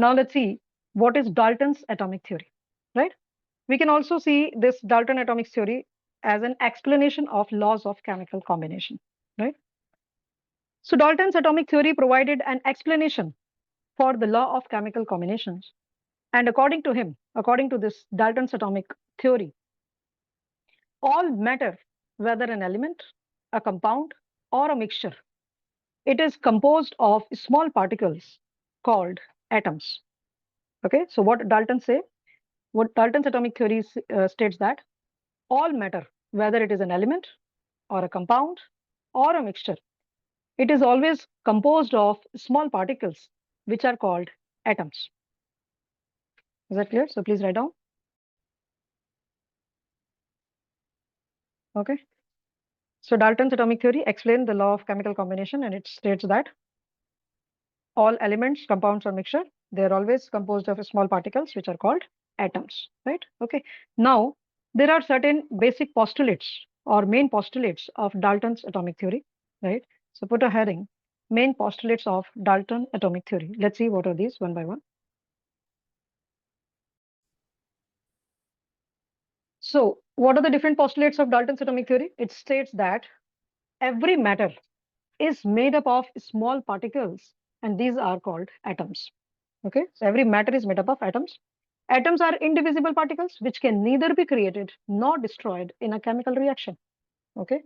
Now let's see what is Dalton's atomic theory, right? We can also see this Dalton atomic theory as an explanation of laws of chemical combination, right? So Dalton's atomic theory provided an explanation for the law of chemical combinations. And according to him, according to this Dalton's atomic theory, all matter, whether an element, a compound, or a mixture, it is composed of small particles called atoms. Okay, so what Dalton say? What Dalton's atomic theory states that all matter, whether it is an element or a compound or a mixture, it is always composed of small particles which are called atoms. Is that clear? So please write down. Okay. So Dalton's atomic theory explained the law of chemical combination, and it states that all elements, compounds, or mixture, they are always composed of small particles which are called atoms, right? Okay. Now, there are certain basic postulates or main postulates of Dalton's atomic theory, right? So put a heading, main postulates of Dalton atomic theory. Let's see what are these one by one. So what are the different postulates of Dalton's atomic theory? It states that every matter is made up of small particles, and these are called atoms. Okay, so every matter is made up of atoms. Atoms are indivisible particles which can neither be created nor destroyed in a chemical reaction. Okay,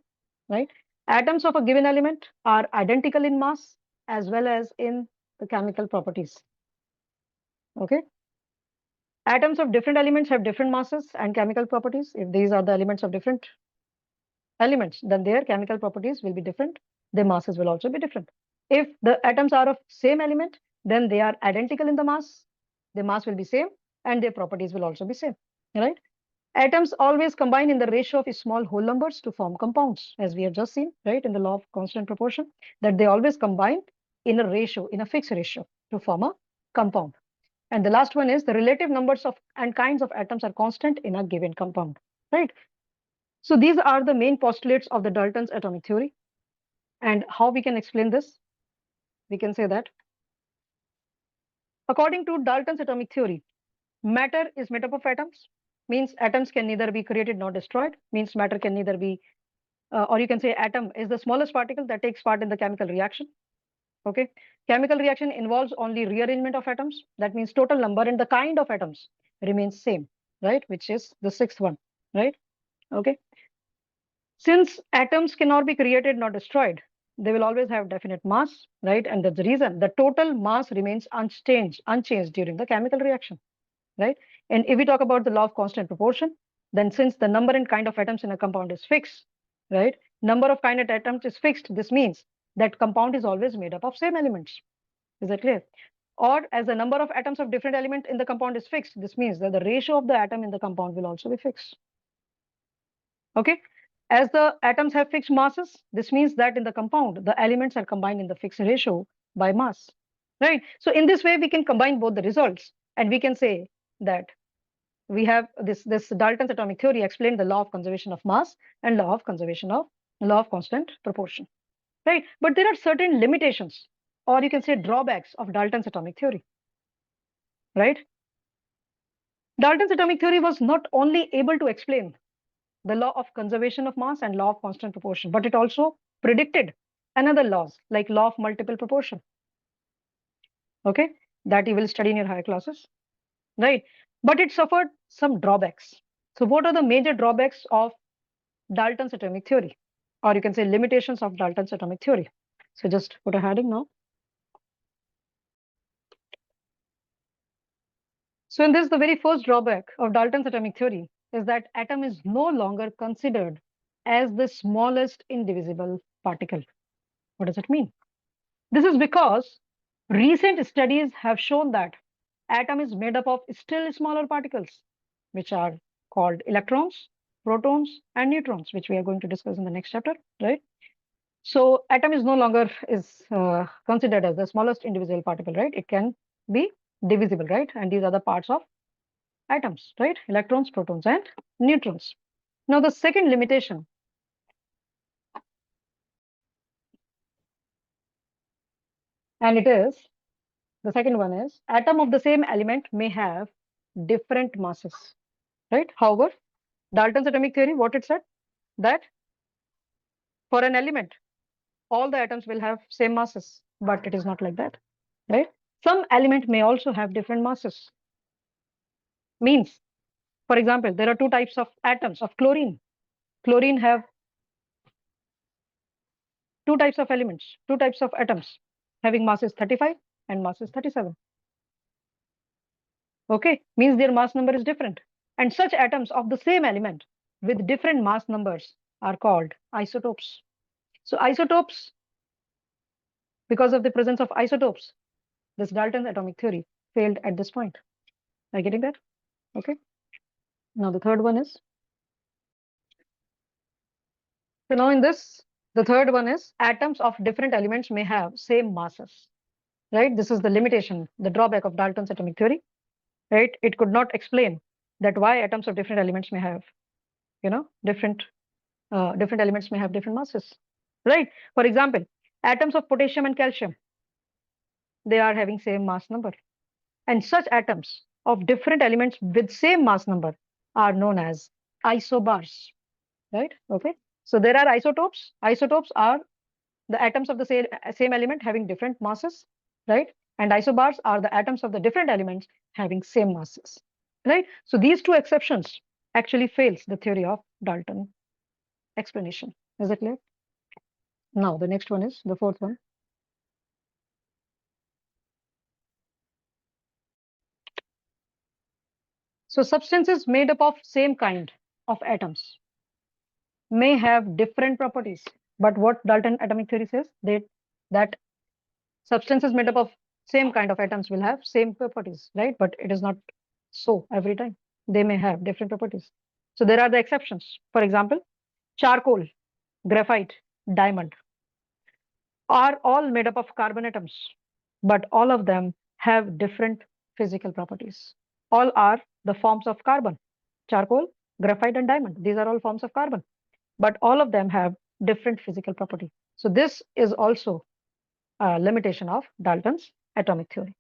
right? Atoms of a given element are identical in mass as well as in the chemical properties. Okay, atoms of different elements have different masses and chemical properties. If these are the elements of different elements, then their chemical properties will be different. Their masses will also be different. If the atoms are of same element, then they are identical in the mass. Their mass will be same and their properties will also be same, right? Atoms always combine in the ratio of small whole numbers to form compounds, as we have just seen, right, in the law of constant proportion, that they always combine in a ratio, in a fixed ratio to form a compound. And the last one is the relative numbers of and kinds of atoms are constant in a given compound, right? So these are the main postulates of the Dalton's atomic theory. And how we can explain this? We can say that according to Dalton's atomic theory, matter is made up of atoms, means atoms can neither be created nor destroyed, means matter can neither be, or you can say atom is the smallest particle that takes part in the chemical reaction. Okay, chemical reaction involves only rearrangement of atoms. That means total number and the kind of atoms remains same, right? Which is the sixth one, right? Okay. Since atoms cannot be created nor destroyed, they will always have definite mass, right? And that's the reason the total mass remains unchanged during the chemical reaction, right? And if we talk about the law of constant proportion, then since the number and kind of atoms in a compound is fixed, right? Number of kind of atoms is fixed. This means that compound is always made up of same elements. Is that clear? Or as the number of atoms of different element in the compound is fixed, this means that the ratio of the atom in the compound will also be fixed. Okay. As the atoms have fixed masses, this means that in the compound, the elements are combined in the fixed ratio by mass, right? So in this way, we can combine both the results and we can say that we have this Dalton's atomic theory explained the law of conservation of mass and law of constant proportion, right? But there are certain limitations, or you can say drawbacks of Dalton's atomic theory, right? Dalton's atomic theory was not only able to explain the law of conservation of mass and law of constant proportion, but it also predicted another laws like law of multiple proportion. Okay, that you will study in your higher classes, right? But it suffered some drawbacks. So what are the major drawbacks of Dalton's atomic theory? Or you can say limitations of Dalton's atomic theory. So just put a heading now. So in this, the very first drawback of Dalton's atomic theory is that atom is no longer considered as the smallest indivisible particle. What does it mean? This is because recent studies have shown that atom is made up of still smaller particles, which are called electrons, protons, and neutrons, which we are going to discuss in the next chapter, right? So atom is no longer considered as the smallest indivisible particle, right? It can be divisible, right? And these are the parts of atoms, right? Electrons, protons, and neutrons. Now, the second limitation and it is The second one is atom of the same element may have different masses, right? However, Dalton's atomic theory, what it said, that for an element, all the atoms will have same masses, but it is not like that, right? Some element may also have different masses. Means, for example, there are two types of atoms of chlorine. Chlorine have two types of elements, two types of atoms having masses 35 and masses 37. Okay, means their mass number is different. And such atoms of the same element with different mass numbers are called isotopes. So isotopes, because of the presence of isotopes, this Dalton's atomic theory failed at this point. Are you getting that? Okay. Now the third one is, so now in this, the third one is atoms of different elements may have same masses, right? This is the limitation, the drawback of Dalton's atomic theory, right? It could not explain that why atoms of different elements may have, different elements may have different masses, right? For example, atoms of potassium and calcium, they are having same mass number. And such atoms of different elements with same mass number are known as isobars, right? Okay. So there are isotopes. Isotopes are the atoms of the same element having different masses, right? And isobars are the atoms of the different elements having same masses, right? So these two exceptions actually fails the theory of Dalton explanation. Is it clear? Now the next one is the fourth one. So substances made up of same kind of atoms may have different properties. But what Dalton atomic theory says, that substances made up of same kind of atoms will have same properties, right? But it is not so every time. They may have different properties. So there are the exceptions. For example, charcoal, graphite, diamond are all made up of carbon atoms, but all of them have different physical properties. All are the forms of carbon. Charcoal, graphite, and diamond. These are all forms of carbon, but all of them have different physical property. So this is also a limitation of Dalton's atomic theory.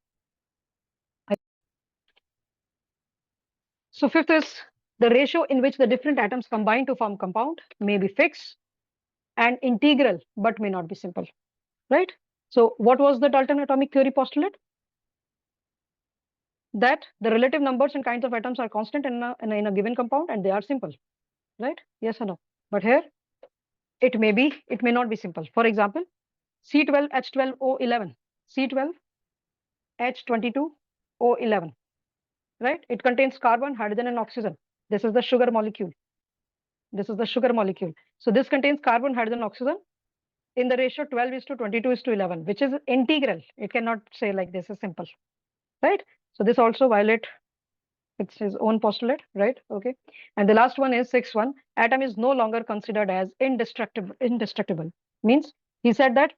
So fifth is the ratio in which the different atoms combine to form compound may be fixed and integral, but may not be simple, right? So what was the Dalton atomic theory postulate? That the relative numbers and kinds of atoms are constant in a given compound and they are simple, right? Yes or no? But here it may not be simple. For example, C12H12O11, C12H22O11, right? It contains carbon, hydrogen, and oxygen. This is the sugar molecule. This is the sugar molecule. So this contains carbon, hydrogen, oxygen in the ratio 12:22:11, which is integral. It cannot say like this is simple, right? So this also violate it's his own postulate, right? Okay. And the last one is sixth one. Atom is no longer considered as indestructible. Indestructible means he said that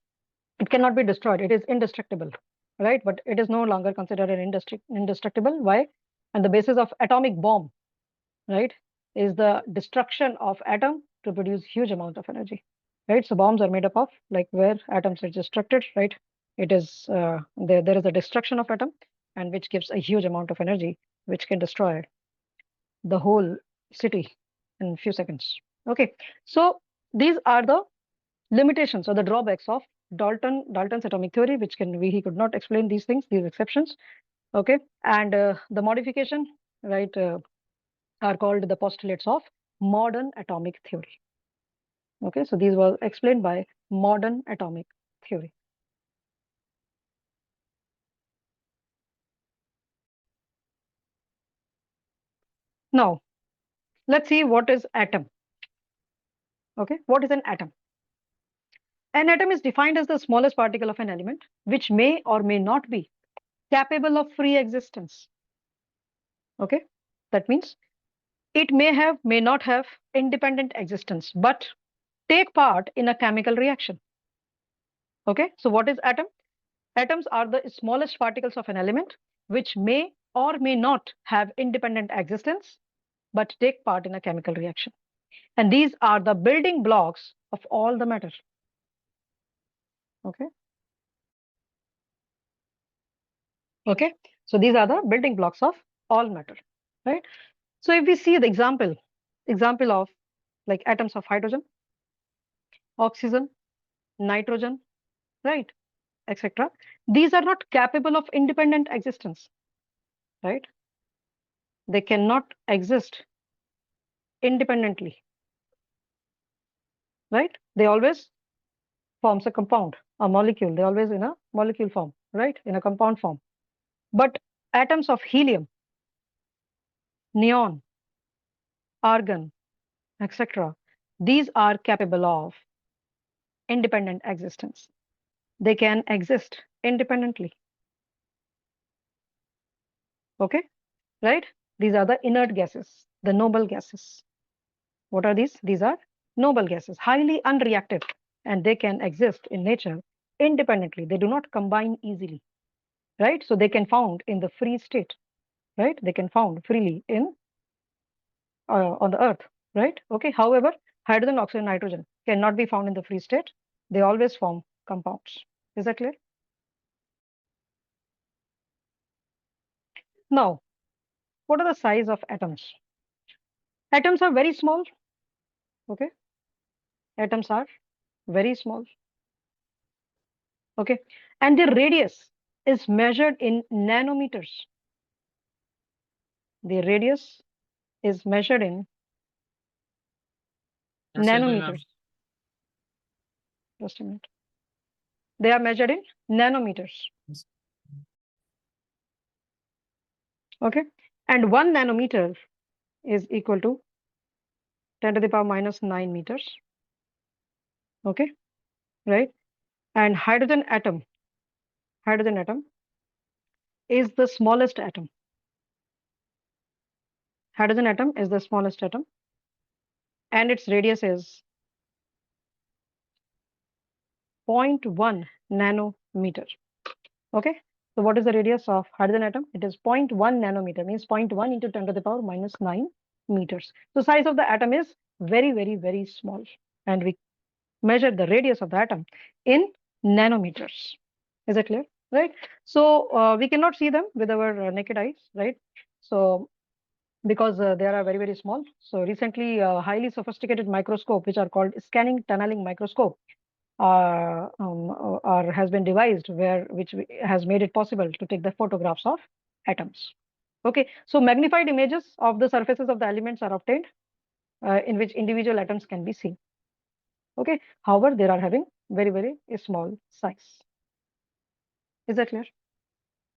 it cannot be destroyed. It is indestructible, right? But it is no longer considered an indestructible. Why? And the basis of atomic bomb, right, is the destruction of atom to produce huge amount of energy, right? So bombs are made up of like where atoms are destructed, right? It is there is a destruction of atom and which gives a huge amount of energy which can destroy the whole city in a few seconds. Okay, so these are the limitations or the drawbacks of Dalton's atomic theory, which he could not explain these things, these exceptions. Okay, and the modification, right, are called the postulates of modern atomic theory. Okay, so these were explained by modern atomic theory. Now, let's see what is atom. Okay, what is an atom? An atom is defined as the smallest particle of an element, which may or may not be capable of free existence. Okay, that means it may not have independent existence, but take part in a chemical reaction. Okay, so what is atom? Atoms are the smallest particles of an element, which may or may not have independent existence, but take part in a chemical reaction. And these are the building blocks of all the matter. Okay. Okay, so these are the building blocks of all matter, right? So if we see the example of like atoms of hydrogen, oxygen, nitrogen, right, etc., these are not capable of independent existence, right? They cannot exist independently, right? They always forms a compound, a molecule. They always in a molecule form, right? In a compound form. But atoms of helium, neon, argon, etc., these are capable of independent existence. They can exist independently. Okay, right? These are the inert gases, the noble gases. What are these? These are noble gases, highly unreactive, and they can exist in nature independently. They do not combine easily, right? So they can found in the free state, right? They can found freely in on the earth, right? Okay. However, hydrogen, oxygen, nitrogen cannot be found in the free state. They always form compounds. Is that clear? Now, what are the size of atoms? Atoms are very small. Okay. Atoms are very small. Okay. And their radius is measured in nanometers. The radius is measured in Yes, yes, ma'am. nanometers. Just a minute. They are measured in nanometers. Yes. Okay. And 1 nanometer is equal to 10 to the power minus 9 meters. Okay. Right. And hydrogen atom is the smallest atom. Hydrogen atom is the smallest atom. And its radius is 0.1 nanometer. Okay. So what is the radius of hydrogen atom? It is 0.1 nanometer, means 0.1 into 10 to the power minus 9 meters. So size of the atom is very, very, very small. And we measure the radius of the atom in nanometers. Is it clear? Right? So we cannot see them with our naked eyes, right? So because they are very, very small. So recently, highly sophisticated microscope, which are called scanning tunneling microscope, or has been devised which has made it possible to take the photographs of atoms. Okay, so magnified images of the surfaces of the elements are obtained, in which individual atoms can be seen. Okay, however, they are having very, very small size. Is that clear?